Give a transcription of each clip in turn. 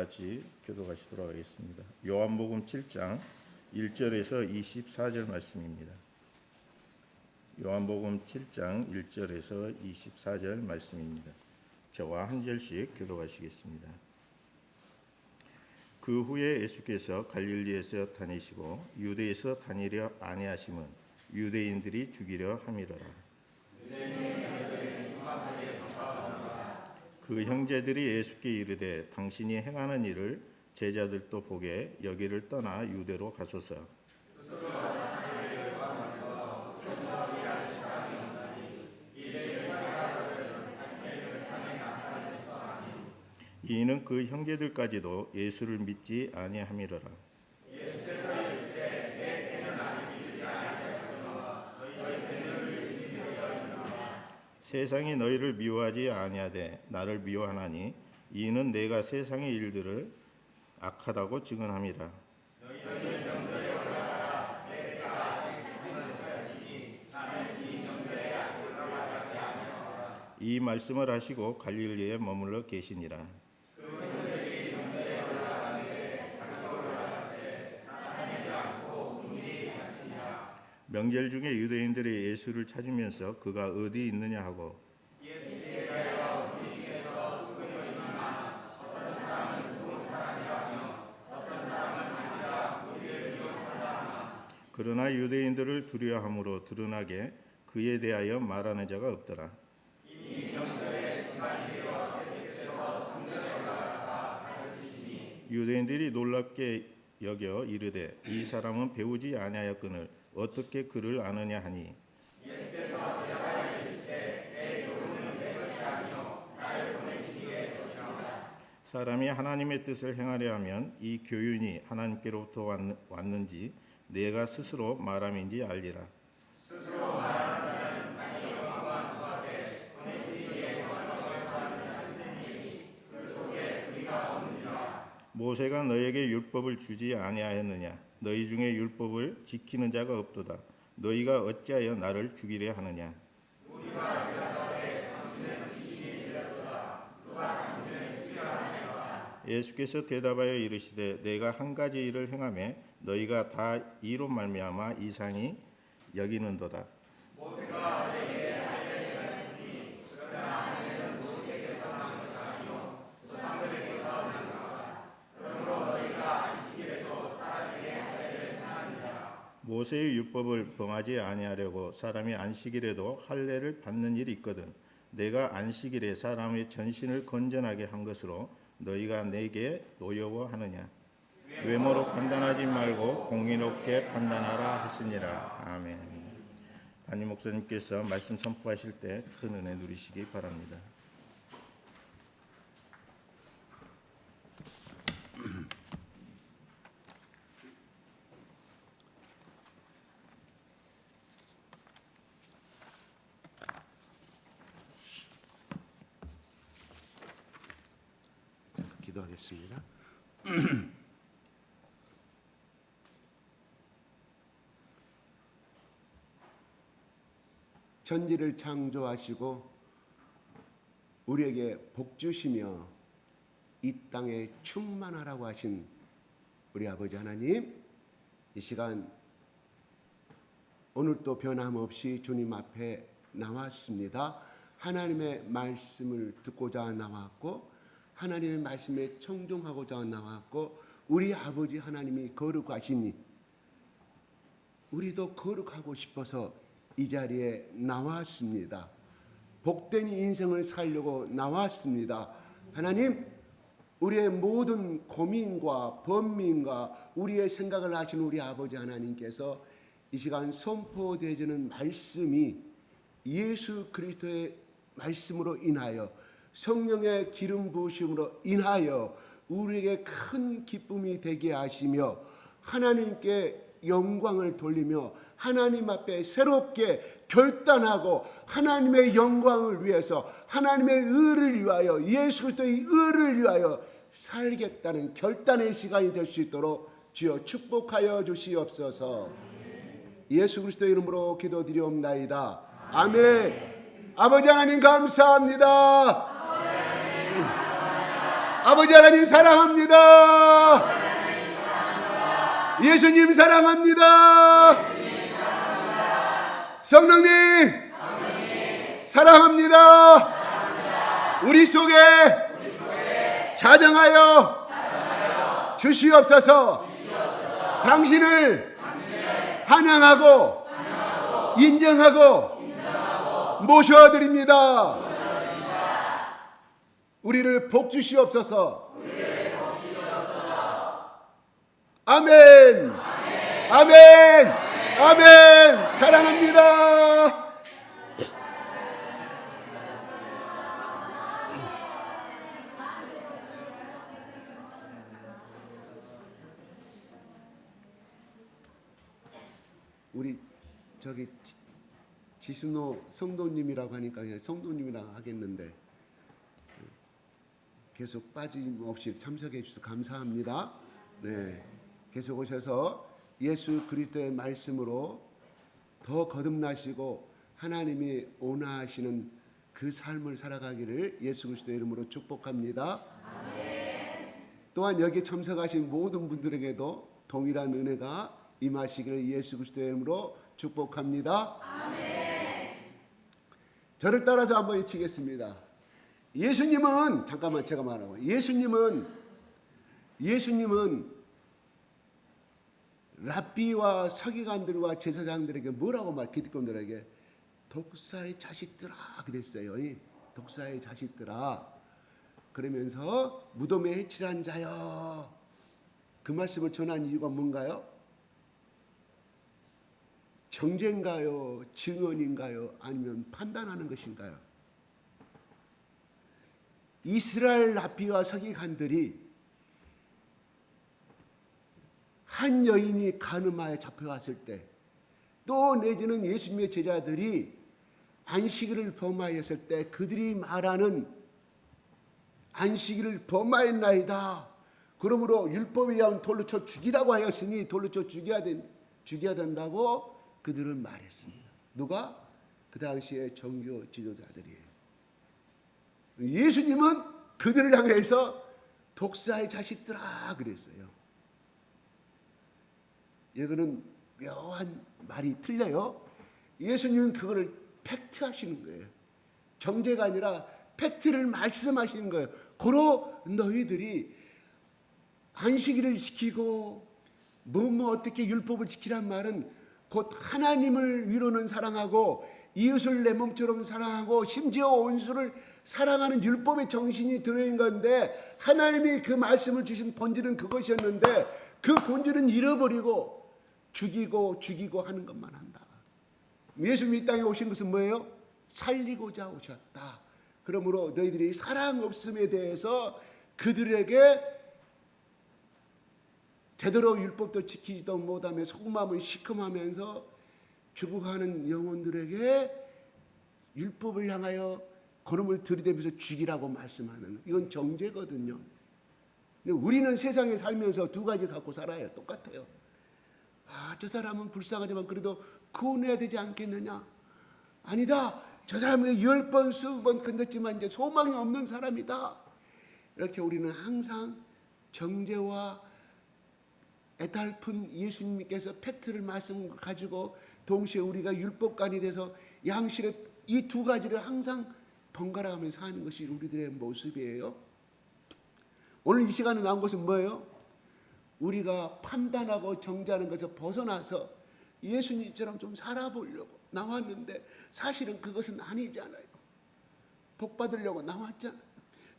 같이 교독하시도록 하겠습니다. 요한복음 7장 1절에서 24절 말씀입니다. 요한복음 7장 1절에서 24절 말씀입니다. 저와 한 절씩 교독하시겠습니다. 그 후에 예수께서 갈릴리에서 다니시고 유대에서 다니려 아니하심은 유대인들이 죽이려 함이로라. 그 형제들이 예수께 이르되 당신이 행하는 일을 제자들도 보게 여기를 떠나 유대로 가소서. 이는 그 형제들까지도 예수를 믿지 아니함이로라. 세상이 너희를 미워하지 아니하되 나를 미워하나니 이는 내가 세상의 일들을 악하다고 증언함이라. 이 말씀을 하시고 갈릴리에 머물러 계시니라. 명절 중에 유대인들이 예수를 찾으면서 그가 어디 있느냐 하고 그러나 유대인들을 두려워함으로 드러나게 그에 대하여 말하는 자가 없더라. 유대인들이 놀랍게 여겨 이르되 이 사람은 배우지 아니하였거늘 어떻게 그를 아느냐 하니 사람이 하나님의 뜻을 행하려 하면 이 교훈이 하나님께로부터 왔는지 내가 스스로 말함인지 알리라. 모세가 너에게 율법을 주지 아니하였느냐? 너희 중에 율법을 지키는 자가 없도다. 너희가 어찌하여 나를 죽이려 하느냐? 예수께서 대답하여 이르시되 내가 한 가지 일을 행하매 너희가 다 이로 말미암아 이상히 여기는도다. 모세의 율법을 범하지 아니하려고 사람이 안식일에도 할례를 받는 일이 있거든 내가 안식일에 사람의 전신을 건전하게 한 것으로 너희가 내게 노여워하느냐? 외모로 판단하지 말고 공의롭게 판단하라 하시니라. 아멘. 담임 목사님께서 말씀 선포하실 때 큰 은혜 누리시기 바랍니다. 기도하겠습니다. 천지를 창조하시고 우리에게 복 주시며 이 땅에 충만하라고 하신 우리 아버지 하나님, 이 시간 오늘도 변함없이 주님 앞에 나왔습니다. 하나님의 말씀을 듣고자 나왔고 하나님의 말씀에 청종하고자 나왔고 우리 아버지 하나님이 거룩하시니 우리도 거룩하고 싶어서 이 자리에 나왔습니다. 복된 인생을 살려고 나왔습니다. 하나님, 우리의 모든 고민과 번민과 우리의 생각을 하신 우리 아버지 하나님께서 이 시간 선포되어지는 말씀이 예수 그리스도의 말씀으로 인하여 성령의 기름 부으심으로 인하여 우리에게 큰 기쁨이 되게 하시며 하나님께 영광을 돌리며 하나님 앞에 새롭게 결단하고 하나님의 영광을 위해서 하나님의 의를 위하여 예수 그리스도의 의를 위하여 살겠다는 결단의 시간이 될 수 있도록 주여 축복하여 주시옵소서. 예수 그리스도의 이름으로 기도드리옵나이다. 아멘. 아버지 하나님 감사합니다. 아버지 하나님 사랑합니다. 예수님 사랑합니다. 성령님 사랑합니다. 우리 속에 자정하여 주시옵소서. 당신을 환영하고 인정하고 모셔드립니다. 우리를 복 주시옵소서. 아멘. 아멘. 아멘. 사랑합니다. 우리 저기 지순호 성도님이라고 하니까 성도님이라고 하겠는데 계속 빠짐없이 참석해 주셔서 감사합니다. 네, 계속 오셔서 예수 그리스도의 말씀으로 더 거듭나시고 하나님이 원하시는 그 삶을 살아가기를 예수 그리스도의 이름으로 축복합니다. 아멘. 또한 여기 참석하신 모든 분들에게도 동일한 은혜가 임하시기를 예수 그리스도의 이름으로 축복합니다. 아멘. 저를 따라서 한번 외치겠습니다. 예수님은 잠깐만 제가 말하고 예수님은 랍비와 서기관들과 제사장들에게 뭐라고 기득권들에게 독사의 자식들아 그랬어요. 독사의 자식들아. 그러면서 무덤에 해치한 자여. 그 말씀을 전한 이유가 뭔가요? 정죄인가요? 증언인가요? 아니면 판단하는 것인가요? 이스라엘 랍비와 서기관들이 한 여인이 간음하여 잡혀왔을 때, 또 내지는 예수님의 제자들이 안식일을 범하였을 때 그들이 말하는 안식일을 범하였나이다. 그러므로 율법에 의하면 돌로 쳐 죽이라고 하였으니 돌로 쳐 죽여야 된다고 그들은 말했습니다. 누가? 그 당시에 종교 지도자들이에요. 예수님은 그들을 향해서 독사의 자식들아 그랬어요. 이거는 묘한 말이 틀려요. 예수님은 그거를 팩트하시는 거예요. 정죄가 아니라 팩트를 말씀하시는 거예요. 고로 너희들이 안식일을 지키고 뭐 어떻게 율법을 지키란 말은 곧 하나님을 위로는 사랑하고 이웃을 내 몸처럼 사랑하고 심지어 원수를 사랑하는 율법의 정신이 들어있는 건데, 하나님이 그 말씀을 주신 본질은 그것이었는데 그 본질은 잃어버리고 죽이고 하는 것만 한다. 예수님이 이 땅에 오신 것은 뭐예요? 살리고자 오셨다. 그러므로 너희들이 사랑 없음에 대해서 그들에게 제대로 율법도 지키지도 못하며 속마음은 시큼하면서 죽어가는 영혼들에게 율법을 향하여 걸음을 들이대면서 죽이라고 말씀하는, 이건 정죄거든요. 근데 우리는 세상에 살면서 두 가지 갖고 살아요. 똑같아요. 저 사람은 불쌍하지만 그래도 구원해야 되지 않겠느냐? 아니다. 저 사람은 10번, 20번 건졌지만 이제 소망이 없는 사람이다. 이렇게 우리는 항상 정죄와 애달픈 예수님께서 팩트를 말씀 가지고 동시에 우리가 율법관이 돼서 양실의 이 두 가지를 항상 번갈아가면서 사는 것이 우리들의 모습이에요. 오늘 이 시간에 나온 것은 뭐예요? 우리가 판단하고 정죄하는 것을 벗어나서 예수님처럼 좀 살아보려고 나왔는데 사실은 그것은 아니잖아요. 복 받으려고 나왔잖아요.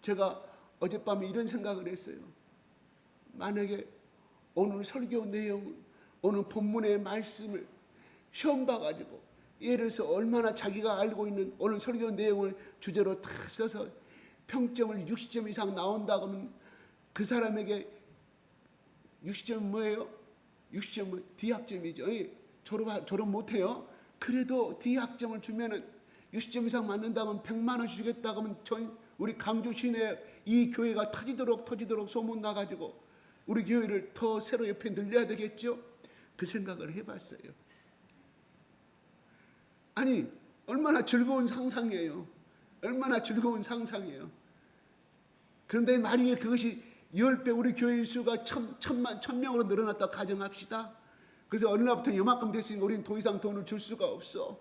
제가 어젯밤에 이런 생각을 했어요. 만약에 오늘 설교 내용을, 오늘 본문의 말씀을 시험 봐가지고 예를 들어서 얼마나 자기가 알고 있는 오늘 설교 내용을 주제로 다 써서 평점을 60점 이상 나온다고 하면 그 사람에게 60점은 뭐예요? 60점은 D학점이죠. 졸업 못해요. 그래도 D학점을 주면은 60점 이상 맞는다면 100만 원 주겠다고 하면 우리 강주 시내 이 교회가 터지도록 소문 나가지고 우리 교회를 더 새로 옆에 늘려야 되겠죠? 그 생각을 해봤어요. 아니, 얼마나 즐거운 상상이에요. 얼마나 즐거운 상상이에요. 그런데 만약에 그것이 10배 우리 교회 수가 1000명으로 늘어났다고 가정합시다. 그래서 어느 날부터 요만큼 됐으니까 우리는 더 이상 돈을 줄 수가 없어.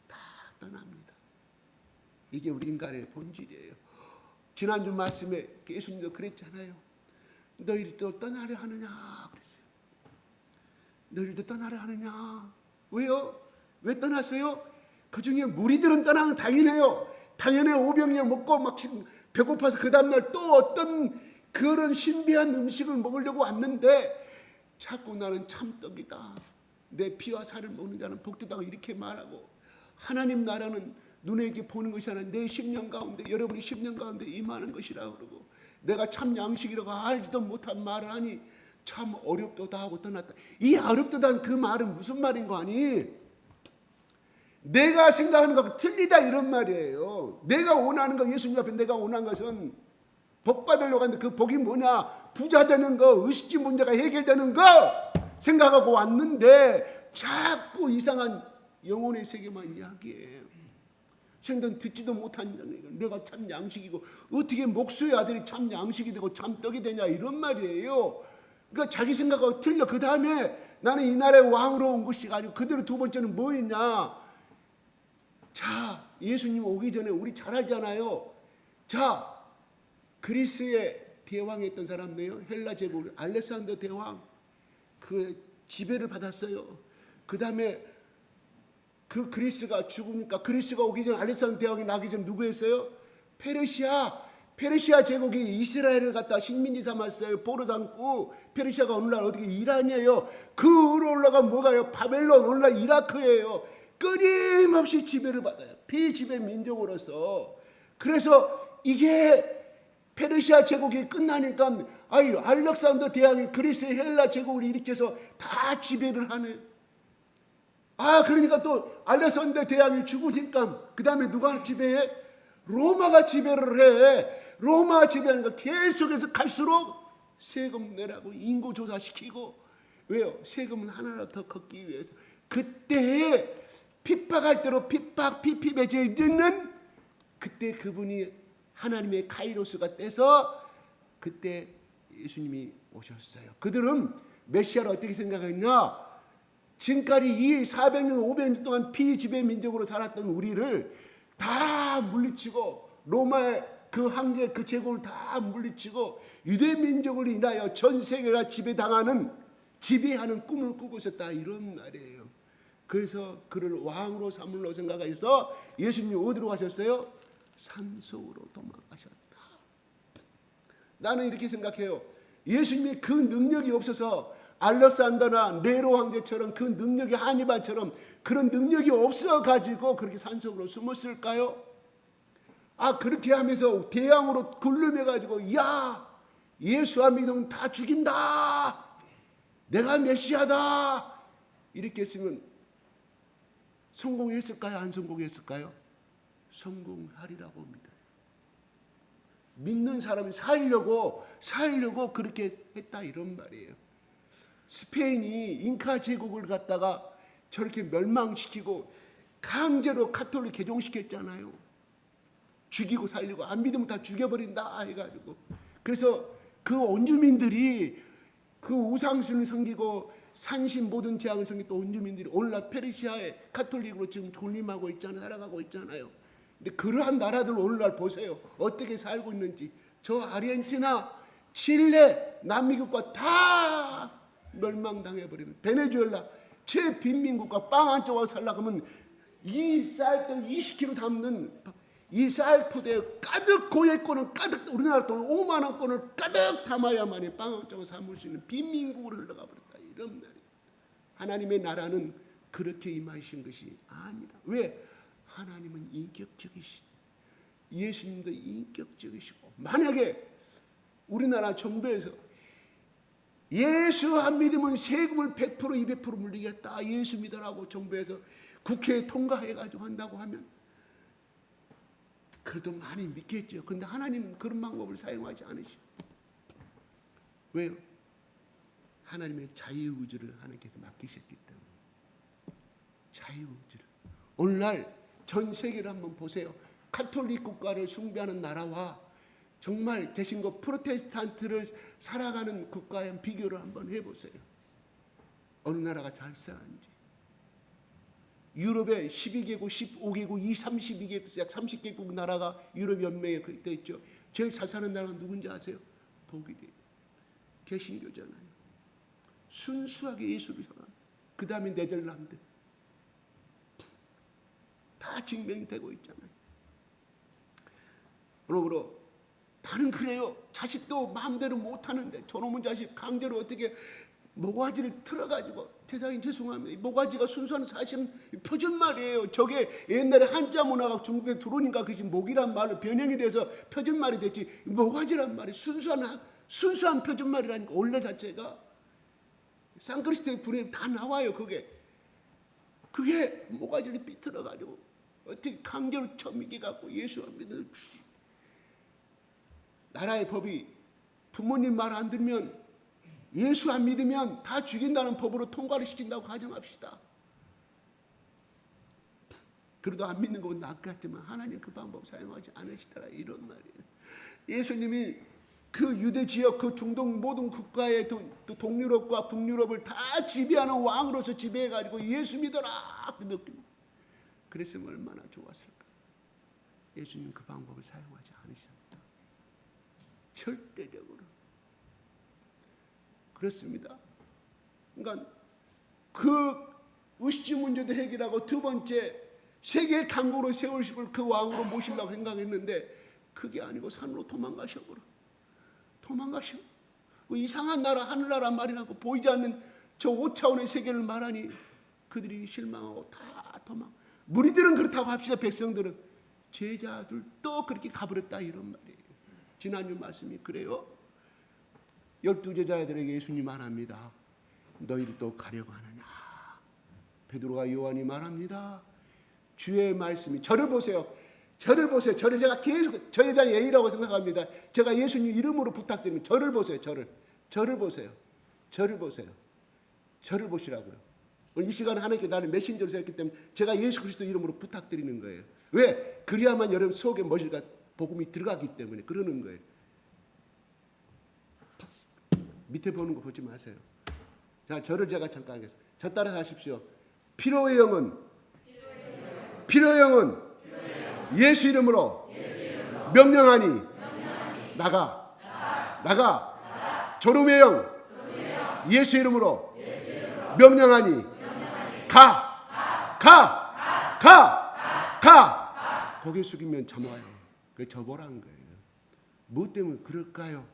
다 떠납니다. 이게 우리 인간의 본질이에요. 지난주 말씀에 예수님도 그랬잖아요. 너희들도 떠나려 하느냐 그랬어요. 너희들도 떠나려 하느냐. 왜요? 왜 떠났어요? 그 중에 무리들은 떠나는 당연해요. 당연히 500년 먹고 막 배고파서 그 다음날 또 어떤 그런 신비한 음식을 먹으려고 왔는데 자꾸 나는 참떡이다. 내 피와 살을 먹는 자는 복되다고 이렇게 말하고, 하나님 나라는 눈에 이렇게 보는 것이 아니라 내 10년 가운데, 여러분이 10년 가운데 임하는 것이라고 그러고, 내가 참 양식이라고 알지도 못한 말을 하니 참 어렵도다 하고 떠났다. 이 어렵도다는 그 말은 무슨 말인 거 아니? 내가 생각하는 것과 틀리다 이런 말이에요. 내가 원하는 거, 예수님 앞에 내가 원하는 것은 복 받으려고 하는데 그 복이 뭐냐? 부자 되는 거, 의식주 문제가 해결되는 거 생각하고 왔는데 자꾸 이상한 영혼의 세계만 이야기해요. 생전 듣지도 못한 내가 참 양식이고 어떻게 목수의 아들이 참 양식이 되고 참 떡이 되냐 이런 말이에요. 그러니까 자기 생각하고 틀려. 그 다음에 나는 이 나라의 왕으로 온 것이 아니고 그대로 두 번째는 뭐였냐? 자, 예수님 오기 전에 우리 잘 알잖아요. 자, 그리스의 대왕했던 사람이에요. 헬라 제국 알렉산더 대왕 그 지배를 받았어요. 그 다음에 그 그리스가 죽으니까, 그리스가 오기 전 알렉산더 대왕이 나기 전 누구였어요? 페르시아 제국이 이스라엘을 갖다 식민지 삼았어요. 포로 삼고. 페르시아가 오늘날 어떻게 이란이에요. 그 위로 올라가 뭐가요? 바벨론, 오늘날 이라크예요. 끊임없이 지배를 받아요. 피지배 민족으로서. 그래서 이게 페르시아 제국이 끝나니까 알렉산더 대왕이 그리스 헬라 제국을 일으켜서 다 지배를 하네. 그러니까 또 알렉산더 대왕이 죽으니까 그 다음에 누가 지배해? 로마가 지배를 해. 로마가 지배하니까 계속해서 갈수록 세금 내라고 인구 조사시키고. 왜요? 세금은 하나라도 더 걷기 위해서. 그때 핍박할 대로 핍박 피피매질 듣는 그때 그분이 하나님의 카이로스가 떼서 그때 예수님이 오셨어요. 그들은 메시아를 어떻게 생각했냐? 지금까지 이 400년 500년 동안 피지배 민족으로 살았던 우리를 다 물리치고 로마의 그 황제 그 제국을 다 물리치고 유대 민족을 인하여 전 세계가 지배하는 꿈을 꾸고 있었다 이런 말이에요. 그래서 그를 왕으로 삼으려 생각해서 예수님이 어디로 가셨어요? 산속으로 도망가셨다. 나는 이렇게 생각해요. 예수님이 그 능력이 없어서 알렉산더나 네로 황제처럼 그 능력이 하니발처럼 그런 능력이 없어가지고 그렇게 산속으로 숨었을까요? 그렇게 하면서 대왕으로 굴름해가지고 야 예수와 믿으면 다 죽인다. 내가 메시아다. 이렇게 했으면 성공했을까요? 안 성공했을까요? 성공하리라고 합니다. 믿는 사람이 살려고 그렇게 했다 이런 말이에요. 스페인이 잉카 제국을 갖다가 저렇게 멸망시키고 강제로 카톨릭 개종시켰잖아요. 죽이고 살리고 안 믿으면 다 죽여버린다 해가지고. 그래서 그 원주민들이 그 우상신을 섬기고 산신 모든 재앙을 섬겼던 원주민들이 오늘날 페르시아의 카톨릭으로 지금 존림하고 있잖아요. 살아가고 있잖아요. 근데 그러한 나라들 오늘날 보세요. 어떻게 살고 있는지. 저 아르헨티나, 칠레, 남미국가 다 멸망당해버리는 베네수엘라 최빈민국가 빵 한 조각 살려고 하면 이 쌀도 20kg 담는 이 쌀포대에 가득 고액권을 가득 우리나라 돈 5만 원권을 가득 담아야만이 빵 한 조각 사물 수 있는 빈민국으로 흘러가 버렸다 이런 말이에요. 하나님의 나라는 그렇게 임하신 것이 아니다. 왜? 하나님은 인격적이시고 예수님도 인격적이시고 만약에 우리나라 정부에서 예수 안 믿으면 세금을 100% 200% 물리겠다 예수 믿으라고 정부에서 국회에 통과해가지고 한다고 하면 그래도 많이 믿겠죠. 그런데 하나님은 그런 방법을 사용하지 않으시고 왜요? 하나님의 자유의지를 하나님께서 맡기셨기 때문에 자유의지를 오늘날 전 세계를 한번 보세요. 카톨릭 국가를 숭배하는 나라와 정말 대신고 프로테스탄트를 살아가는 국가에 비교를 한번 해보세요. 어느 나라가 잘 사는지. 유럽의 12개국, 15개국, 32개국, 약 30개국 나라가 유럽 연맹에 그때 있죠. 제일 잘 사는 나라가 누군지 아세요? 독일이에요. 개신교잖아요. 순수하게 예수를 사랑합니다. 그 다음에 네덜란드. 다 증명이 되고 있잖아요. 그러므로 나는 그래요. 자식도 마음대로 못하는데 저놈의 자식 강제로 어떻게 모가지를 틀어가지고, 대단히 죄송합니다. 모가지가 순수한 사실은 표준말이에요. 저게 옛날에 한자 문화가 중국에 들어오니까 그게 목이란 말로 변형이 돼서 표준말이 됐지, 모가지란 말이 순수한 표준말이라니까. 원래 자체가 산크리스트의 불에 다 나와요. 그게 모가지를 삐뚤어가지고 어떻게 강제로 처미게 갖고 예수 안 믿는, 나라의 법이 부모님 말 안 들으면, 예수 안 믿으면 다 죽인다는 법으로 통과를 시킨다고 가정합시다. 그래도 안 믿는 것은 낫겠지만 하나님 그 방법 사용하지 않으시더라, 이런 말이에요. 예수님이 그 유대 지역, 그 중동 모든 국가의 또 동유럽과 북유럽을 다 지배하는 왕으로서 지배해가지고 예수 믿어라 그 느낌. 그랬으면 얼마나 좋았을까. 예수님 그 방법을 사용하지 않으셨다. 절대적으로. 그렇습니다. 그러니까 그 의식 문제도 해결하고, 두 번째 세계 강국으로 세우시고 그 왕으로 모시려고 생각했는데 그게 아니고 산으로 도망가셔버려. 그 이상한 나라, 하늘나라 말이라고 보이지 않는 저 5차원의 세계를 말하니 그들이 실망하고 다 도망. 무리들은 그렇다고 합시다. 백성들은. 제자들도 그렇게 가버렸다, 이런 말이에요. 지난주 말씀이 그래요. 12제자들에게 예수님 말합니다. 너희를 또 가려고 하느냐. 베드로와 요한이 말합니다. 주의 말씀이, 저를 보세요. 저를 제가 계속 저에 대한 예의라고 생각합니다. 제가 예수님 이름으로 부탁드리면 저를 보세요. 저를 보시라고요. 오늘 이 시간에 하나님께 나를 메신저로 했기 때문에 제가 예수 그리스도 이름으로 부탁드리는 거예요. 왜? 그래야만 여러분 속에 머리가 복음이 들어가기 때문에 그러는 거예요. 밑에 보는 거 보지 마세요. 자, 저를 제가 잠깐 하겠습니다. 저 따라 하십시오. 피로의 영은 예수 이름으로 명령하니 나가. 졸음의 영 예수 이름으로 명령하니 가. 고개 숙이면 잠와요. 그게 저보라는 거예요. 무엇 때문에 그럴까요?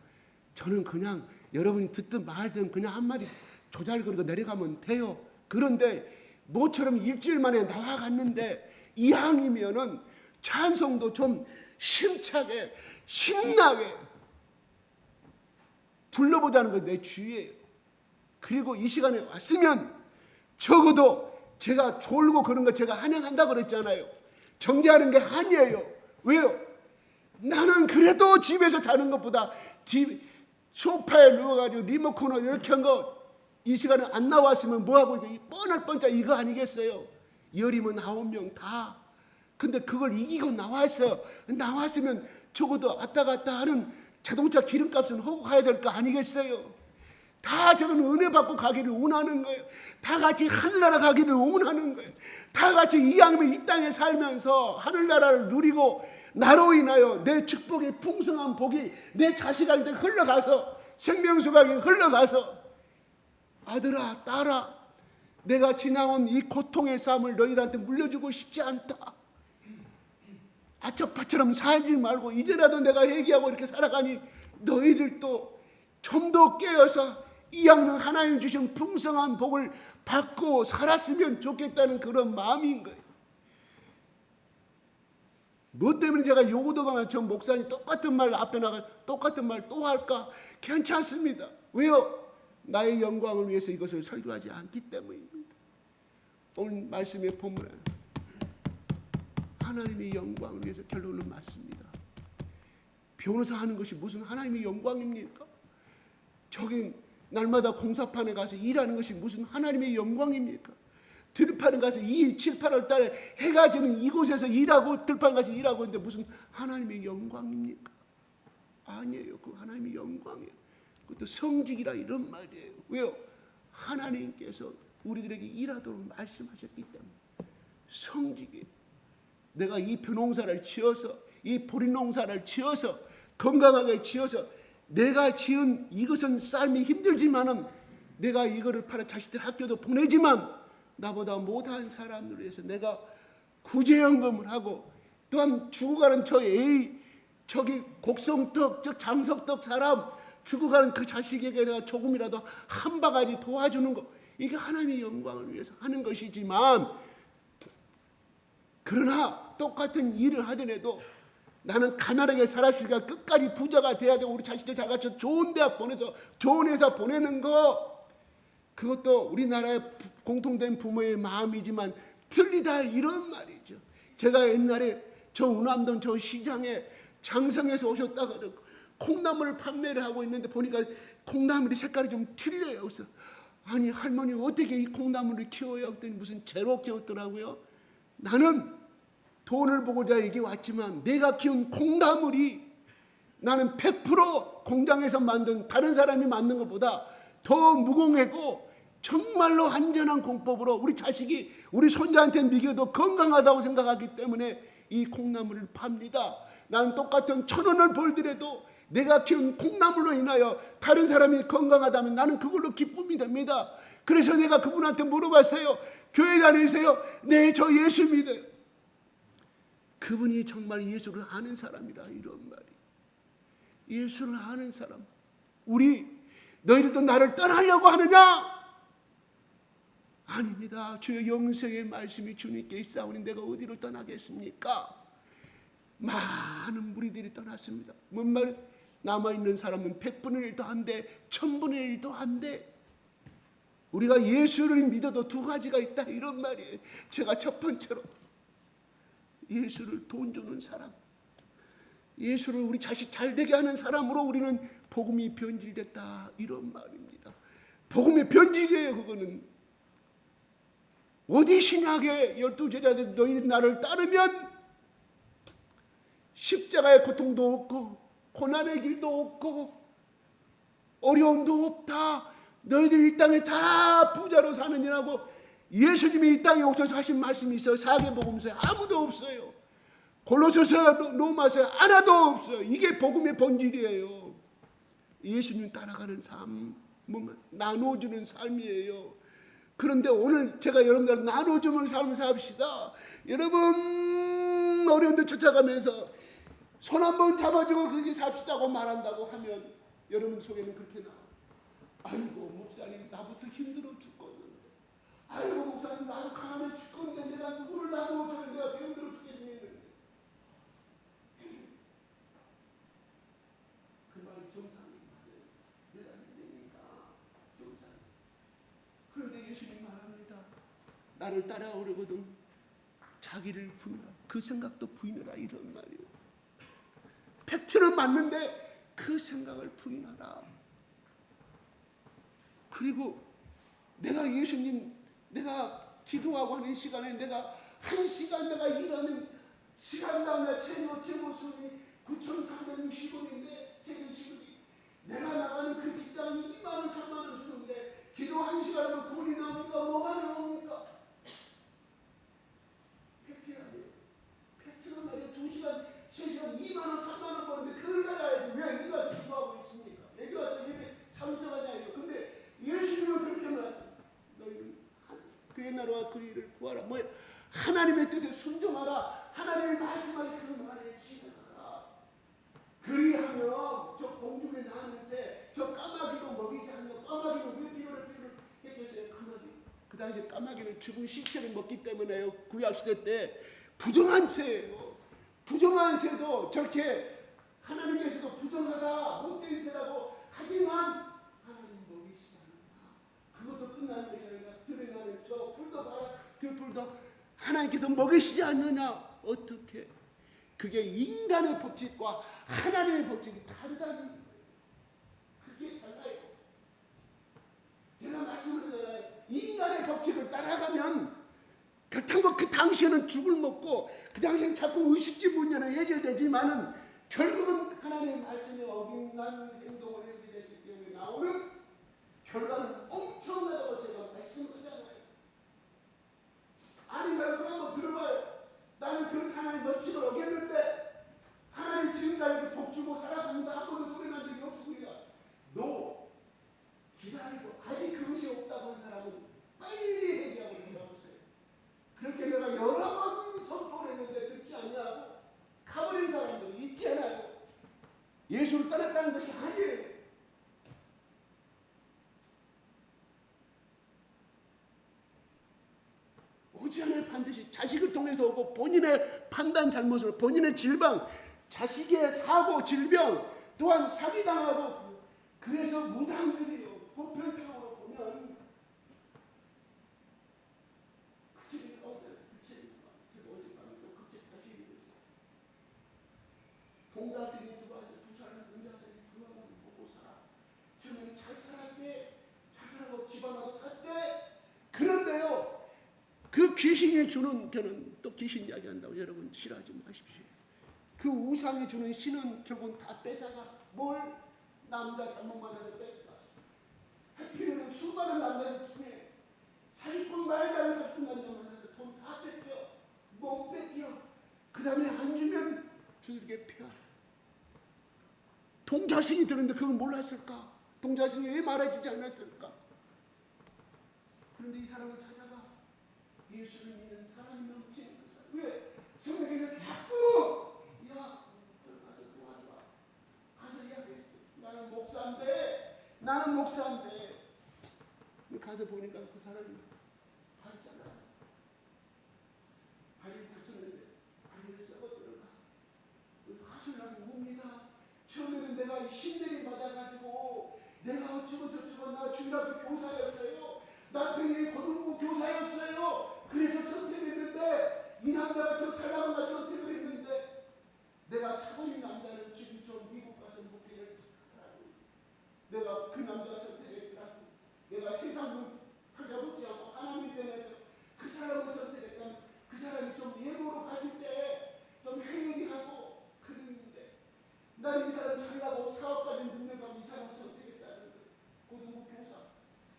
저는 그냥 여러분이 듣든 말든 그냥 한마디 조잘거리고 내려가면 돼요. 그런데 모처럼 일주일 만에 나와갔는데 이왕이면은 찬송도 좀 힘차게 신나게 불러보자는 게 내 주의예요. 그리고 이 시간에 왔으면 적어도 제가 졸고 그런 거 제가 환영한다고 그랬잖아요. 정죄하는 게 아니에요. 왜요? 나는 그래도 집에서 자는 것보다 소파에 누워가지고 리모컨을 이렇게 한 거 이 시간에 안 나왔으면 뭐하고 뻔할 뻔짜 이거 아니겠어요? 열이면 9명 다. 근데 그걸 이기고 나왔어요. 나왔으면 적어도 왔다 갔다 하는 자동차 기름값은 하고 가야 될 거 아니겠어요? 다 저건 은혜 받고 가기를 원하는 거예요. 다 같이 하늘나라 가기를 원하는 거예요. 다 같이 이왕이면 이 땅에 살면서 하늘나라를 누리고 나로 인하여 내 축복의 풍성한 복이 내 자식한테 흘러가서, 생명수강에 흘러가서, 아들아 딸아 내가 지나온 이 고통의 삶을 너희들한테 물려주고 싶지 않다. 아처파처럼 살지 말고 이제라도 내가 회개하고 이렇게 살아가니 너희들도 좀 더 깨어서 이왕이면 하나님 주신 풍성한 복을 받고 살았으면 좋겠다는 그런 마음인 거예요. 뭐 때문에 제가 요구도 가면 저 목사님 똑같은 말 앞에 나가 똑같은 말 또 할까? 괜찮습니다. 왜요? 나의 영광을 위해서 이것을 설교하지 않기 때문입니다. 오늘 말씀의 본문에 하나님의 영광을 위해서 결론은 맞습니다. 변호사 하는 것이 무슨 하나님의 영광입니까? 저긴 날마다 공사판에 가서 일하는 것이 무슨 하나님의 영광입니까? 들판에 가서 2, 7, 8월 달에 해가 지는 이곳에서 일하고 들판에 가서 일하고 있는데 무슨 하나님의 영광입니까? 아니에요. 그 하나님의 영광이에요. 그것도 성직이라 이런 말이에요. 왜요? 하나님께서 우리들에게 일하도록 말씀하셨기 때문에 성직이에요. 내가 이 벼농사를 지어서, 이 보리농사를 지어서, 건강하게 지어서 내가 지은 이것은 삶이 힘들지만은 내가 이거를 팔아 자식들 학교도 보내지만 나보다 못한 사람들을 위해서 내가 구제연금을 하고, 또한 죽어가는 저기 곡성떡, 저 장석떡 사람 죽어가는 그 자식에게 내가 조금이라도 한 바가지 도와주는 거, 이게 하나님의 영광을 위해서 하는 것이지만, 그러나 똑같은 일을 하더라도 나는 가난하게 살았으니까 끝까지 부자가 돼야 되고 우리 자식들 잘 가르쳐 좋은 대학 보내서 좋은 회사 보내는 거, 그것도 우리나라의 공통된 부모의 마음이지만 틀리다 이런 말이죠. 제가 옛날에 저 운암동 저 시장에 장성에서 오셨다가 콩나물을 판매를 하고 있는데 보니까 콩나물이 색깔이 좀 틀려요. 그래서 아니 할머니 어떻게 이 콩나물을 키워요? 그랬더니 무슨 재로 키웠더라고요. 나는 돈을 보고자 여기 왔지만 내가 키운 콩나물이 나는 100% 공장에서 만든 다른 사람이 만든 것보다 더 무공하고 정말로 안전한 공법으로 우리 자식이 우리 손자한테 먹여도 건강하다고 생각하기 때문에 이 콩나물을 팝니다. 나는 똑같은 1,000원을 벌더라도 내가 키운 콩나물로 인하여 다른 사람이 건강하다면 나는 그걸로 기쁨이 됩니다. 그래서 내가 그분한테 물어봤어요. 교회 다니세요? 네, 저 예수 믿어요. 그분이 정말 예수를 아는 사람이라 이런 말이. 예수를 아는 사람. 너희들도 나를 떠나려고 하느냐? 아닙니다. 주의 영생의 말씀이 주님께 있사오니 내가 어디로 떠나겠습니까? 많은 무리들이 떠났습니다. 뭔 말? 남아있는 사람은 100분의 1도 안 돼, 1000분의 1도 안 돼. 우리가 예수를 믿어도 두 가지가 있다 이런 말이에요. 제가 첫 번째로 예수를 돈 주는 사람, 예수를 우리 자식 잘되게 하는 사람으로 우리는 복음이 변질됐다 이런 말입니다. 복음의 변질이에요. 그거는 어디 신약의 12제자들 너희 나를 따르면 십자가의 고통도 없고 고난의 길도 없고 어려움도 없다. 너희들 이 땅에 다 부자로 사느니라고 예수님이 이 땅에 오셔서 하신 말씀이 있어요. 사계복음서에 아무도 없어요. 골로새서 로마서에 하나도 없어요. 이게 복음의 본질이에요. 예수님 따라가는 삶, 나눠주는 삶이에요. 그런데 오늘 제가 여러분들 나눠주는 삶을 삽시다. 여러분 어려운데 쫓아가면서 손 한번 잡아주고 그렇게 삽시다고 말한다고 하면 여러분 속에는 그렇게 나와요. 아이고 목사님 나부터 힘들어 죽겠는데, 아이고 목사님 나도 가난해 죽겠는데 내가 누구를 나눠줘야 내가 힘들어 죽겠는데. 그 말이 정상이 맞아요. 내가 힘드니까 정상. 그런데 예수님 말합니다. 나를 따라오려거든 자기를 부인하라. 그 생각도 부인하라 이런 말이에요. 팩트는 맞는데 그 생각을 부인하라. 그리고 내가 예수님, 내가 기도하고 하는 시간에 내가 1시간 내가 일하는 시간당 최고 수입이 9,360원인데 최저 시급이 내가 나가는 그 직장이 2만 원, 3만 원 주는데 기도 1시간으로 돈이 나오니까 뭐가 나옵니까? 팩트야. 팩트가 말이야. 2시간, 3시간 2만 원, 3만 원 버는데 그걸 나가야지. 왜 여기 와서 기도하고 있습니까? 여기 와서 예배 참석하냐 이거. 근데 예수님은 그렇게 말씀. 너희는 그의 나라와 그 일을 구하라. 뭐야? 하나님의 뜻에 순종하라. 하나님의 말씀하신 그 말에 시행하라. 그리하면 저 공중에 나는 새, 저 까마귀도 먹이지 않는 까마귀는 왜 비유를 했겠어요? 까마귀. 그 당시에 까마귀는 죽은 시체를 먹기 때문에요. 구약시대 때 부정한 새예요. 부정한 새도 저렇게 하나님께서도 부정하다 못된 새라고 하지만 그것도 끝나는 것이 아니라 들에 나는 저 풀도 봐라. 그 풀도 하나님께서 먹이시지 않느냐. 어떻게? 그게 인간의 법칙과 하나님의 법칙이 다르다는 거예요. 그게 달라요. 제가 말씀을 드려요. 인간의 법칙을 따라가면 그렇다고 그 당시에는 죽을 먹고 그 당시에는 자꾸 의식주 문제는 해결되지만은 결국은 하나님의 말씀에 어긋난 행동을 하게 됐을 경우에 나오는 결과는 엄청나다고 제가 말씀드리잖아요. 아니 사람들 한번 들어봐요. 나는 그렇게 하나님 멋짐을 어겼는데 하나님 지금까지 복 주고 살아갑니다. 한 번도 소리 난 적이 없습니다. 너 기다리고 아직 그것이 없다고 하는 사람은 빨리 회개하고 돌아오세요. 그렇게 내가 여러 번 선포를 했는데 듣지 않냐고 가버린 사람들이 있지 않아요. 예수를 떠났다는 것이 아니에요. 오지 않아요. 반드시 자식을 통해서 오고 본인의 판단 잘못으로 본인의 질병, 자식의 사고 질병 또한 사기당하고 그래서 무당들이요. 보편적으로 보면 어젯밤에 또 그책 다시 읽었어요. 동자승이 들어와서 두 사람은 동자승이 그만 보고 살아. 저는 잘 살았대. 잘 살아서 집안 와서 샀대. 그런데요. 그 귀신이 주는 저는 또 귀신 이야기한다고 여러분 싫어하지 마십시오. 그 우상이 주는 신은 결국은 다 뺏어가. 뭘? 남자 잘못 만나서 뺏어가. 해피는 수많은 남자들 중에 사기꾼 말자는 사기꾼 남자 만나서 돈 다 뺏겨. 몸 뺏겨. 그 다음에 안 주면 두들겨 펴. 동자신이 들었는데 그걸 몰랐을까? 동자신이 왜 말해주지 않았을까? 그런데 이 사람을 찾아가. 예수를 믿는 사람이 넘치는 그 사람. 왜? 성경에서 자꾸 야, 가서 도와줘라. 가서 이야기해. 나는 목사인데. 가서 보니까 그 사람이 봤잖아. 발이 다쳤는데 발이 썩어 들어가. 그래서 하술나면 웁니다. 처음에는 내가 신뢰를 받아가지고 내가 어쩌고 저쩌고 나 중학교 교사였어요. 남편이 고등부 교사였어요. 그래서 선택했는데 이 남자가 더 잘 나가면 선택을 했는데 내가 차고인 남자를 지금 좀 미국 가서 목회를 하라고. 내가 그 남자 선택했더라고. 내가 세상을 찾아보지 않고 하나님 편에서 그 사람을 선택했다면 그 사람이 좀 예보로 갔을 때 좀 회개하고 그랬는데 난 이 사람 잘나고 사업까지 능력하고 이 사람을 선택했다는 거예요. 고등부 교사.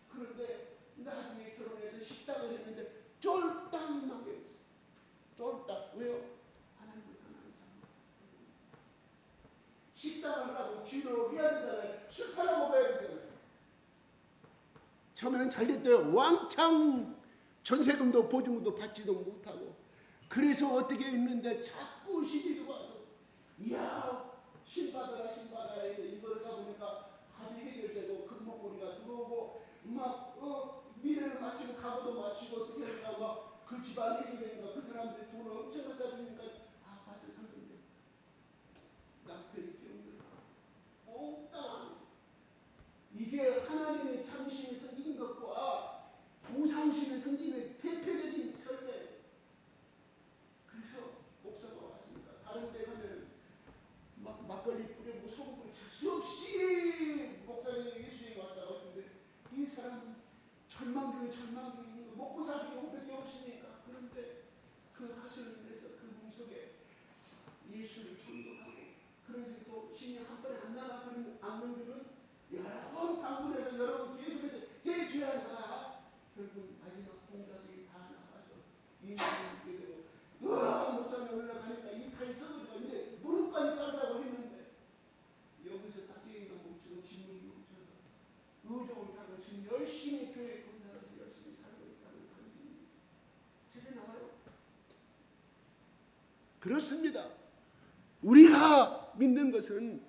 그런데 나중에 결혼해서 식당을 했는데 쫄딱 남겨있어요. 쫄딱. 왜요? 하나님을 떠나는 사람. 식당을 하고 쥐로 해야 되잖아요. 술 팔아 먹어야 되잖아요. 처음에는 잘 됐대요. 왕창 전세금도 보증금도 받지도 못하고. 그래서 어떻게 했는데 자꾸 시집이 와서 이야 신받아라 해서 이걸 가보니까 합의 해결되고 금목걸이가 들어오고 막 미래를 마치고 가고도 마치고 어떻게 하니까 막 그 집안이 해결되니까 그 사람들이 돈을 엄청 갖다 주니까 아파트 샀는데 남편이 병들어 몽땅. 이게 하나님의 참신이 생기는 것과 우상신의 생기는 대표적인 설례예요. 그래서 목사가 왔습니다. 다른 데 가면 막걸리 뿌리고 소금 뿌리고 수 없이 목사님이 예수님이 왔다고 했는데 이 사람은 절망 중에 있는 거 먹고 살기 용밖에 없으니까. 그런데 그 하슬님에서 그 문속에 예수를 전도하고 그래서 또 신이 한 번에 안 나가버리는 안면들은 여러 번 방문해서 여러 번 계속해서 해줘야 하다가 결국 마지막 공자석이 다 나가서 예수를 믿게 되고 목사님 올라가니까 이 칼이 썩어져. 근데 무릎까지 잘라고 했는데 여기서 딱지가 멈추고 진물이 멈춰서 의족을 하고 지금 열심히 교회 공사를 열심히 살고 있다는 간증이 책에 나와요. 그렇습니다. 우리가 믿는 것은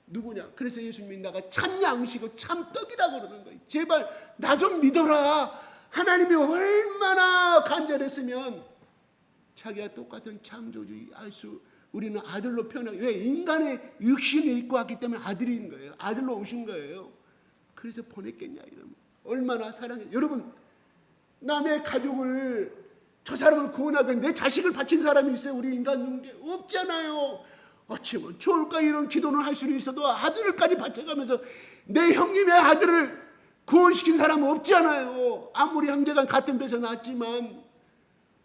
누구냐? 그래서 예수님이 나가 참 양식이고 참 떡이라고 그러는 거예요. 제발 나 좀 믿어라. 하나님이 얼마나 간절했으면 자기가 똑같은 창조주의 알수 우리는 아들로 표현하고 왜 인간의 육신을 입고 왔기 때문에 아들인 거예요. 아들로 오신 거예요. 그래서 보냈겠냐 이러면 얼마나 사랑해. 여러분 남의 가족을 저 사람을 구원하든 내 자식을 바친 사람이 있어요? 우리 인간 중에 없잖아요. 어찌면 좋을까 이런 기도는 할 수는 있어도 아들을까지 바쳐가면서 내 형님의 아들을 구원시킨 사람은 없잖아요. 아무리 형제간 같은 배에서 낳았지만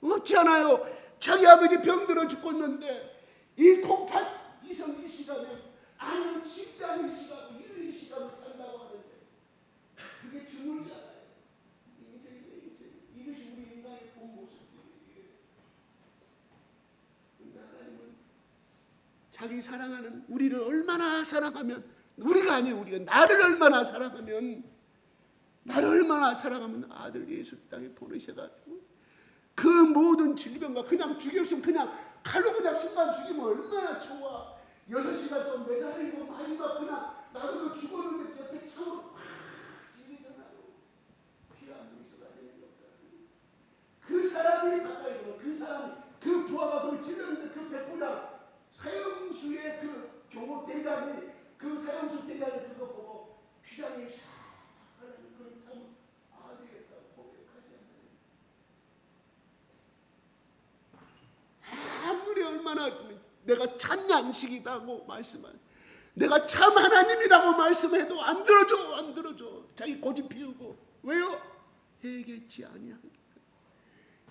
없잖아요. 자기 아버지 병들어 죽었는데 이 콩팥 이성이 시가면 아니면 직장이 시가고 일이 시가면 산다고 하는데 그게 드물잖아요. 인생이네 인생. 이것이 우리 인간의 본 모습이에요. 하나님은 자기 사랑하는 우리를 얼마나 사랑하면 우리가 아니에요. 우리가 나를 얼마나 사랑하면 아들 예수 땅에 보내셔가지고 그 모든 질병과 그냥 죽였으면 그냥 칼로 그냥 순간 죽이면 얼마나 좋아. 6시간 또 매달리고 마지막 그냥 나도 죽었는데 옆에 창으로 팍 찔리잖아요. 피가 안 있어가 되는 역사를. 그 사람이 가까이 오고 그 사람이 그 부하가 그걸 찔렀는데 그 백부장 사형수의 그 교보 대장이 그 사형수 대장이 그거 보고 피장이 샥 하는 그 참 아 되겠다고 고백하지 않아요. 아무리 얼마나 내가 참 양식이다고 말씀한 내가 참 하나님이라고 말씀해도 안 들어줘. 자기 고집 피우고 왜요?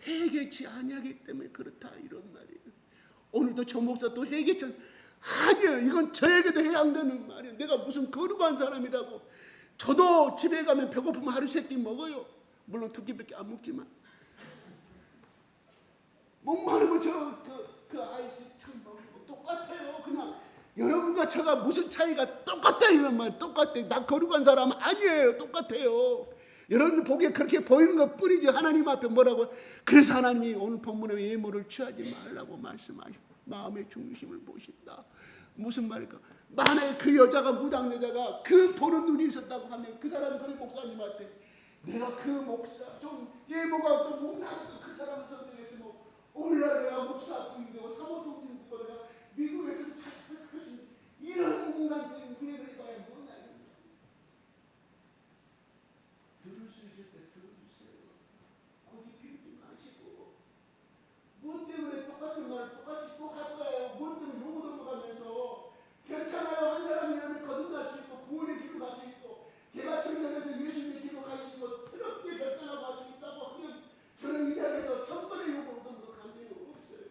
회개치 아니하기 때문에 그렇다 이런 말이에요. 오늘도 저 목사 또 회개천 아니에요. 이건 저에게도 해당되는 말이에요. 내가 무슨 거룩한 사람이라고. 저도 집에 가면 배고프면 하루 세 끼 먹어요. 물론 두 끼밖에 안 먹지만 목마르면 그 아이스 참 먹고 똑같아요. 그냥 여러분과 저가 무슨 차이가 똑같다 이런 말 똑같아. 나 거룩한 사람 아니에요. 똑같아요. 여러분 보기에 그렇게 보이는 것 뿐이지 하나님 앞에 뭐라고. 그래서 하나님이 오늘 본문에 예물을 취하지 말라고 말씀하시고 마음의 중심을 보신다. 무슨 말일까? 만약에 그 여자가 무당 여자가 그 보는 눈이 있었다고 하면 그 사람이 그런 목사님한테 내가 그 목사 좀 예모가 좀 못났어. 그 사람 선택했으면 오늘날 내가 목사 부인되고 사모통 부인되고 내가 미국에서 자식을 이런 인간적인 구애를 해봐야 뭐냐. 들을 수 있을 때 들어주세요. 고기 피우지 마시고 뭐 때문에 똑같은 말 똑같이 또 할 거예요. 뭐 때문에 요거 넘어가면서 괜찮아요. 한 사람이 이러면 거듭날 수 있고 구원의 길로 갈 수 있고 개가천년에서 예수님의 길로 갈 수 있고 새롭게 결단하고 갈 수 있다고 하면 저는 이 자리에서 첫 번째 요구를 얻는 거 감정이 없어요.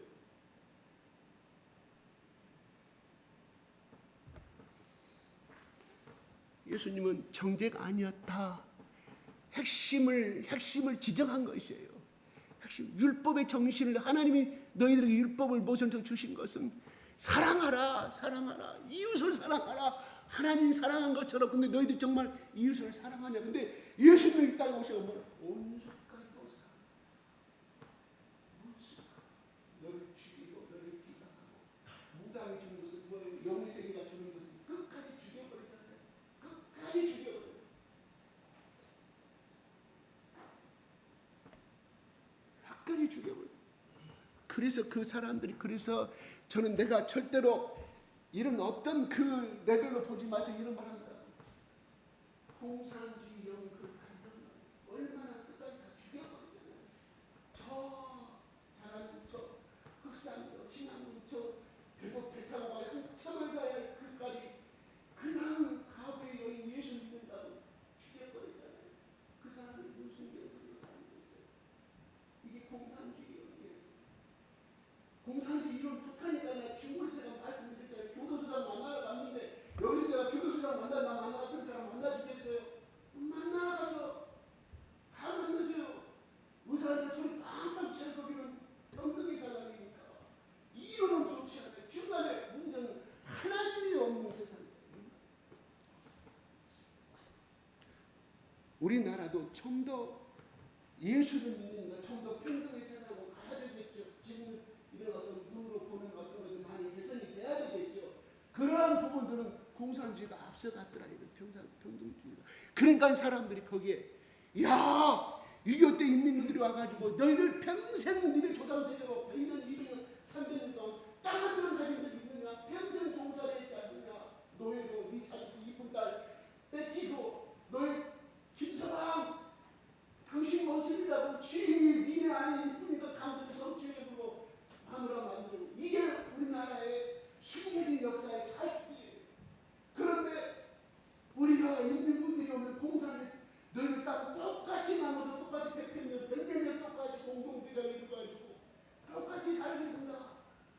예수님은 정죄가 아니었다. 핵심을 지정한 것이에요. 핵심 율법의 정신을 하나님이 너희들에게 율법을 모셔서 주신 것은 사랑하라. 이웃을 사랑하라. 하나님이 사랑한 것처럼. 근데 너희들 정말 이웃을 사랑하냐? 근데 예수님이 이 땅에 오셔서 뭐라? 온수까지도 사랑. 너를 죽이고 너를 비방하고 무당이 주는 것은 뭐예요? 영세기가 주는 것은 끝까지 죽여버리잖아요. 끝까지 죽여버려요. 끝까지 죽여버려요. 그래서 그 사람들이 그래서 저는 내가 절대로 이런 어떤 그 레벨로 보지 마세요. 이런 말 한다. 공산주의 영극한 얼마나 끝까지 다 죽여버리잖아요. 저 잘하는 저 흑산도 신앙도 저 배고 배 타고 가야 한참을 가야 그까지 그냥 가부의 여인 예수 믿는다고 죽여버리잖아요. 그 사람이 무슨 영으로 사는 거예요? 이게 공산주의예요. 공산주의 이론 좋다니까 내가 중국에서 말씀드렸잖아요. 교도소장 만나러 갔는데 여기서 내가 교도소장 만나 같은 사람 만나주겠어요? 만나가서 다 만나줘요. 의사한테 소리 빵빵 치는 거기는 평등의 사람이니까 이론은 좋지 않아요. 중간에 문제는 하나님이 없는 세상이에요. 우리나라도 좀 더 예수를 믿는 좀 더 평등의 세상으로 가야 되겠죠. 지금 이런 어떤 눈으로 보는 어떤 것들 많이 개선이 돼야 되겠죠. 그러한 부분들은 공산주의가 앞서갔더라. 이런 평등주의가. 그러니까 사람들이 거기에 야 6.25 때 인민들이 와가지고 너희들 평생 니네 조상대대로 100년, 200년, 300년 동안 땅한 편 가진 적 있느냐? 평생 종사를 했지 않느냐? 노예로 네 자식 이쁜 딸 뺏기고 너희 김서방 당신 모습이라도 주인이 니네 아닌 이쁘니까 강제로 성추행으로 마누라 만들고 이게 우리나라의 순결의 역사의 살피예요. 그런데 우리가 인민분들이 오면 공산을 너희들 딱 똑같이 나눠서 똑같이 100몇 년 똑같이 공동대장을 이루어가지고 똑같이 살게 된다.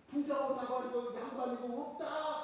부자고 나발이고 양반이고 없다.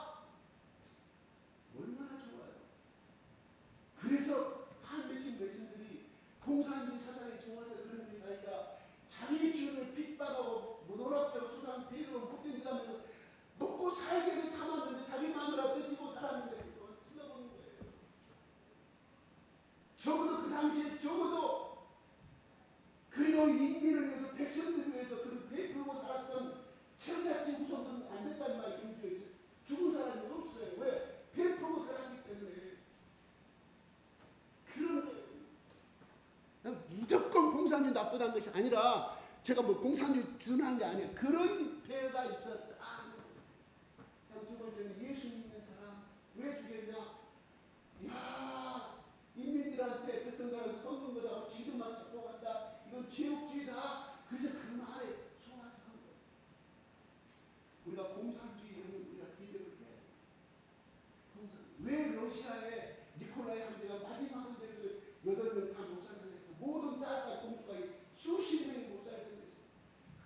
공산주의 나쁘다는 것이 아니라 제가 뭐 공산주의 주장하는 게 아니에요. 그런 배가 있었다. 두 번째는 예수 믿는 사람 왜 죽였냐? 야, 인민들한테 백성들한테 헌금 거다 지금만 잡고 간다. 이건 제국주의다. 그래서 그 말에 속아서 한 거예요. 우리가 공산주의는 우리가 기대를 해야 돼요. 왜 러시아의 니콜라이 황제가 마지막 황제에서 8명 다 못살당했어. 모든 딸과 공주까지 수십 명이 못살당했어.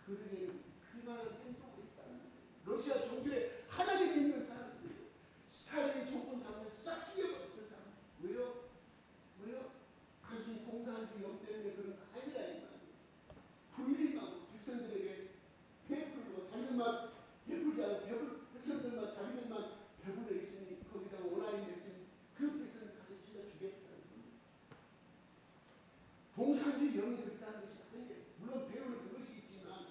그러기에는 그만한 행동을 했다는 거예요. 러시아 종교에 하나님 믿는 사람들이에요. 스탈린이 정권 잡으면 싹 죽여버려. 그 사람. 왜요? 왜요? 단순히 공산주의 영 때문에 그런 거 아니라 이 말이에요. 불일하고 백성들에게 베풀고 자기들만 베풀지 않고 백성들만 자기들만 배불러 있으니 거기다 원하는 백성 그 백성을 가서 진짜 죽였다는 겁니다. 공산주의 영이 그렇다는 것이 아니에요. 물론 배우는 그것이 있지만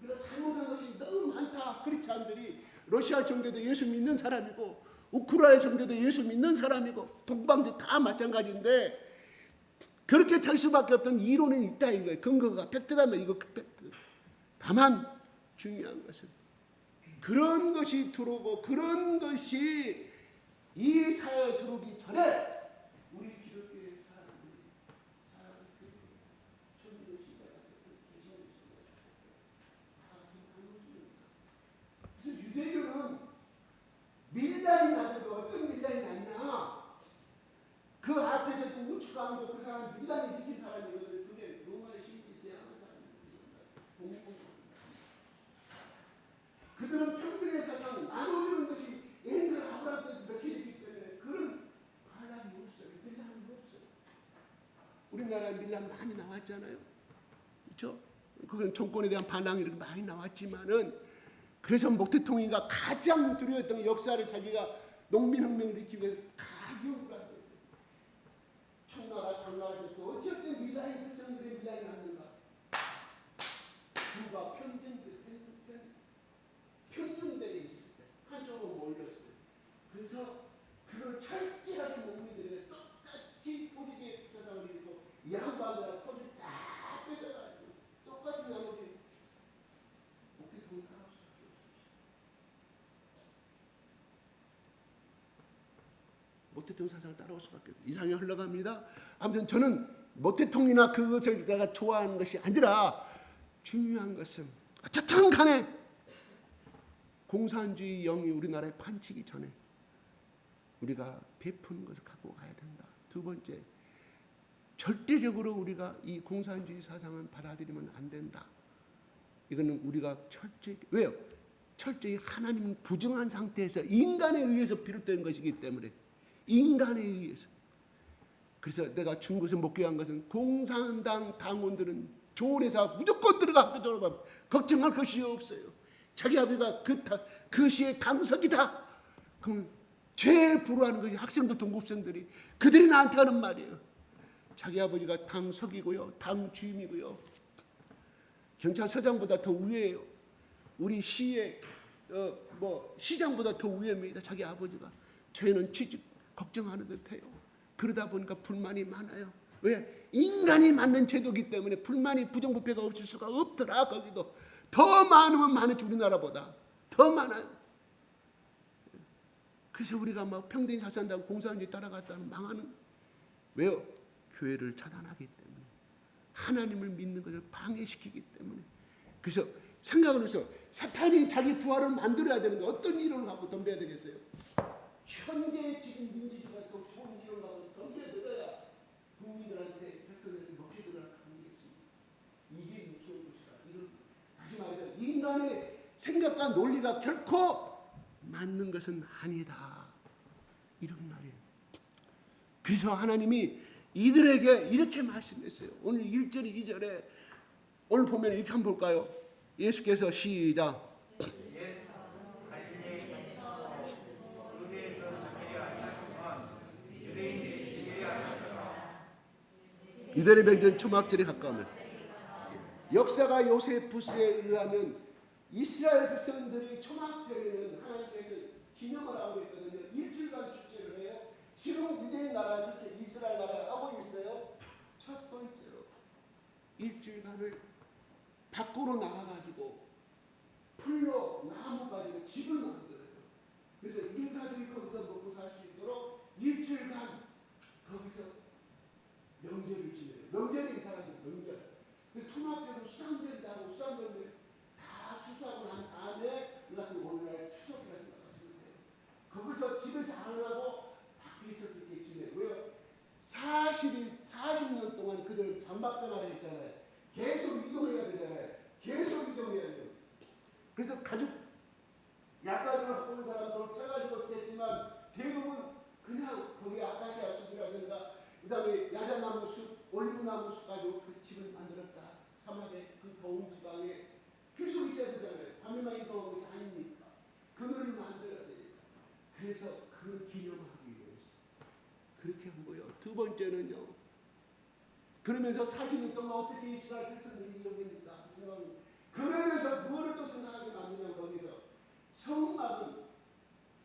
우리가 잘못한 것이 너무 많다. 크리스찬들이 러시아 정교도 예수 믿는 사람이고 우크라이나 정교도 예수 믿는 사람이고 동방도 다 마찬가지인데 그렇게 될 수밖에 없던 이론은 있다 이거예요. 근거가 팩트라면 이거 팩트. 다만 중요한 것은 그런 것이 들어오고 그런 것이 이 사회에 들어오기 전에 우리 기독교의 사람들이 그래서 유대교는 밀란이 나도 어떤 밀란이 났냐? 그 앞에서 그 우측하고 그 사람 밀란이 일으킨 사람이거든요. 그게 로마의 신기 대항한 사람입니다. 그들은 평등의 사상, 나누는 것이 옛날 아브라함도 먹히기 때문에 그런 반란이 없어요. 밀란이 없어요. 우리나라에 밀란 많이 나왔잖아요. 그렇죠? 그건 정권에 대한 반란이 이렇게 많이 나왔지만은 그래서 목태통이가 가장 두려웠던 역사를 자기가 농민혁명을 일으키기 위해서 다 기억을 하고 있어요. 청나라, 당나라에서 또 어쨌든 밀란이 백성들의 밀란이 났는가? 누가 편중되어 있을 때 한쪽으로 몰렸어요. 그래서 그걸 철저하게 농민들에게 똑같이 토지계 세상을 일으키고 이 양반들하고 토지 다 뺏어가지고 똑같이 나머지 목태통이 따라올 수밖에 없어요. 모태통 사상을 따라올 수밖에 없어요. 이상이 흘러갑니다. 아무튼 저는 모태통이나 그것을 내가 좋아하는 것이 아니라 중요한 것은 어쨌든 간에 공산주의 영이 우리나라에 판치기 전에 우리가 베푸는 것을 갖고 가야 된다. 두 번째, 절대적으로 우리가 이 공산주의 사상은 받아들이면 안 된다. 이거는 우리가 철저히, 왜요? 철저히 하나님 부정한 상태에서 인간에 의해서 비롯된 것이기 때문에 인간에 의해서. 그래서 내가 준 것을 목격한 것은 공산당 당원들은 조례사 무조건 들어가 걱정할 것이 없어요. 자기 아버지가 그 시의 당석이다. 그럼 제일 부러워하는 것이 학생들 동급생들이 그들이 나한테 하는 말이에요. 자기 아버지가 당석이고요, 당 주임이고요. 경찰서장보다 더 위에요. 우리 시의 시장보다 더 위입니다. 자기 아버지가. 저희는 취직 걱정하는 듯해요. 그러다 보니까 불만이 많아요. 왜? 인간이 만든 제도이기 때문에 불만이 부정부패가 없을 수가 없더라. 거기도 더 많으면 많았지. 우리나라보다 더 많아요. 그래서 우리가 막 평등이 잘 산다고 공산주의 따라갔다는 망하는. 왜요? 교회를 차단하기 때문에 하나님을 믿는 것을 방해시키기 때문에. 그래서 생각을 해서 사탄이 자기 부활을 만들어야 되는데 어떤 이론을 갖고 덤벼야 되겠어요? 현재 지금 민주주의가 또 좋은 이론을 갖고 덤벼들어야 국민들한테 백성들한테 먹히더라 하는 게 있습니다. 이게 무서운 것이라. 이런 다시 말해서 인간의 생각과 논리가 결코 맞는 것은 아니다. 이런 말이에요. 그래서 하나님이 이들에게 이렇게 말씀했어요. 오늘 1절 2절에 오늘 보면 이렇게 한번 볼까요? 예수께서 시작. 유대인의 병든 초막절에 가까우면 역사가 요세푸스에 의하면 이스라엘 백성들이 초막절에는 하나님께서 기념을 하고 있거든요. 일주일간 축제를 해요. 지금 유대인 나라 이스라엘 나라가 하고 있어요. 첫 번째로 일주일간을 밖으로 나가가지고 풀로 나무 가지고 집을 만들어요. 그래서 일가족이 거기서 먹고 살 수 있도록 일주일간 거기서 명절을 지내요. 명절이 이 사람들 명절. 그래서 초막절은 수상절이다 하고 수상절을 다 추수하고 난 다음에 그 같은 오늘날 추석이라 생각하시면 돼요. 거기서 집에서 안 하고 밖에서 그렇게 지내요. 왜요? 40년 동안 그들은 장박생활을 했잖아요. 계속 이동해야 되잖아요. 계속 이동해야 돼요. 그래서 가죽 약간을 갖고 있는 사람들은 쳐가지고 됐지만 대부분 그냥 거기 아카시아 숲이라든가 그 다음에 야자나무 숲, 올리브나무 숲 가지고 그 집을 만들었다. 사막에 그 더운 지방에 계속 있어야 되잖아요. 밤에만 이동하는 것이 아니니까. 그거를 만들어야 되니까. 그래서 그 기념하기 위해서 그렇게 한 거예요. 두 번째는요. 그러면서 40년 동안 어떻게 이스라엘 백성들이 이용했는가 그러면서 무엇을 또 생각하게 만드냐. 거기서 성막은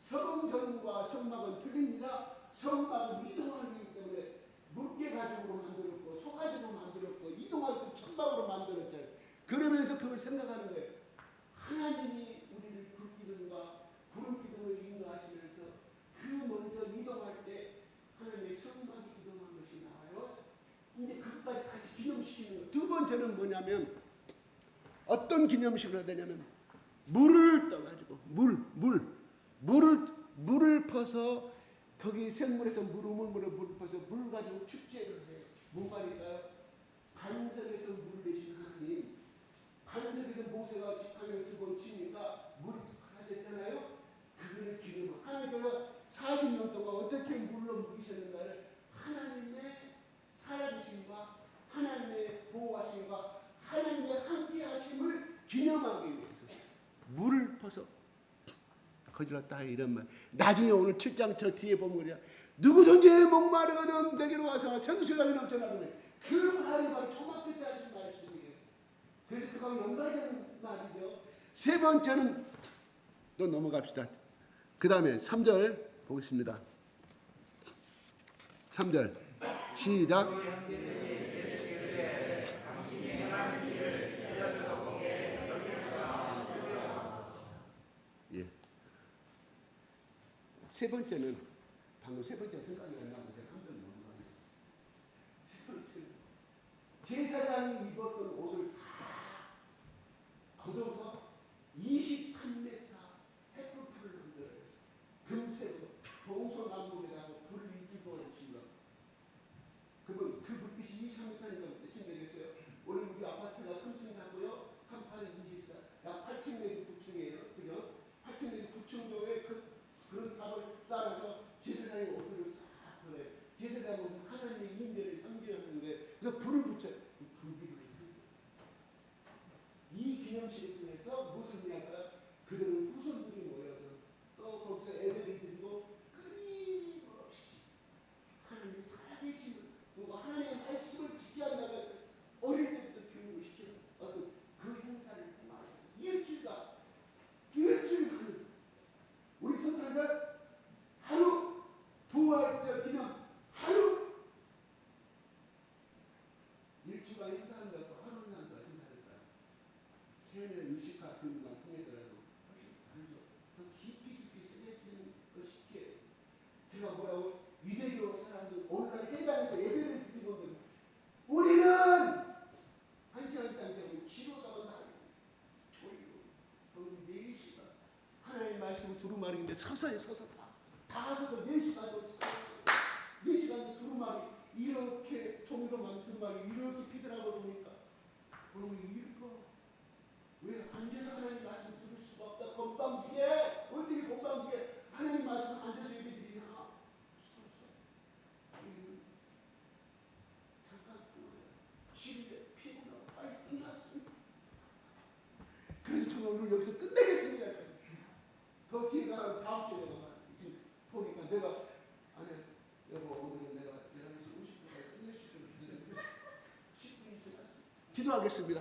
성전과 성막은 틀립니다. 성막은 이동하기 때문에 물개 가죽으로 만들었고 소가죽으로 만들었고 이동하고 천막으로 만들었잖아요. 그러면서 그걸 생각하는 거예요. 하나님이 우리를 불기둥과 구름기둥으로 인도하시면서 그 먼저 이동할 때 하나님의 성막이 이동한 것이 나와요. 이제 그것까지 같이 기념시키는 거예요. 두 번째는 뭐냐면 어떤 기념식을 해야 되냐면 물을 떠가지고 물을 퍼서 거기 샘물에서 물을 퍼서 물 가지고 축제를 해요. 뭔가니까요? 반석에서 물을 내신 하나님, 반석에서 모세가 지팡이를 두번 치니까 물이 하나졌잖아요. 그거를 기념하고 하나님께서 40년 동안 어떻게 물로 먹이셨는가를 하나님의 살아계심과 하나님의 보호하심과 하나님의 함께하심을 기념하기 위해서 물을 퍼서 거질렀다 이런 말. 나중에 오늘 7장 저 뒤에 보면 그래요. 누구든지 목마르거든 내게로 와서 생수가 넘쳐나거든. 그 말이 바로 초막절 때 하신 말씀이에요. 그래서 그거랑 연관되는 말이죠. 세 번째는 또 넘어갑시다. 그 다음에 3절 보겠습니다. 3절 시작. 예. 세 번째는 방금 세 번째 생각이 안 나고 제가 3절 넘어가네요. 세 번째는 제사장이 입었던 옷을 다 걷어서 23m 햇불풀을 만들어요. 금색으로 동서남북에다가 불을 일주일 동안 지금 그러면 그 불빛이 23m니까 몇층 되겠어요? 오늘 우리 아파트가 3층 하고요. 38에 24, 약 8층 내지 9층이에요. 그죠? 8층 내지 9층 정도의 그런 탑을 쌓아서 제사장의 옷들을 싹 그래요. 제사장은 하나님의 임재를 상징하는 거예요. 그래서 불을 붙여요. 불빛을 이 기념식을 통해서 무슨 의미할까요? 그들은 후손들이 모여서 또 거기서 예배를 드리고 끊임없이 하나님의 살아계심을 그리고 하나님의 말씀을 지키지 않는다면 어릴 때부터 교육을 시키는 어떤 그 행사를 통해서 일주일간 우리 성탄절 하루 부활절 기념 하루 일주일간 행사한다고 하루 행사한다고 행사할까요? 세뇌 의식화 교육만 통해서라도 훨씬 다르죠. 더 깊이 새겨지는 것이 제가 뭐라고 유대교 사람들 오늘날 회당에서 예배를 드리거든. 우리는 1시간 이상 되고 기도다가 나고 졸리고 거기 4시간 하나님의 말씀을 두루마리인데 서서 다 서서 4시간도 4시간도 두루마리 이렇게 종이로만 두루마리 이렇게 피더라고 보니까 그러면 읽어. 왜 앉아서 하나님 말씀 들을 수가 없다. 건방지게 어떻게 건방지게 하나님 말씀 앉아서 예배 드리나. 잠깐 집에 피곤하고 빨리 끝났습니다. 그래서 저는 오늘 여기서 끝내겠습니다. 더 뒤에가 다음 주에 내가 지금 보니까 내가 아니 여보 오늘은 내가 11시 50분까지 끝낼 수 있도록 기도하겠습니다. 기도하겠습니다.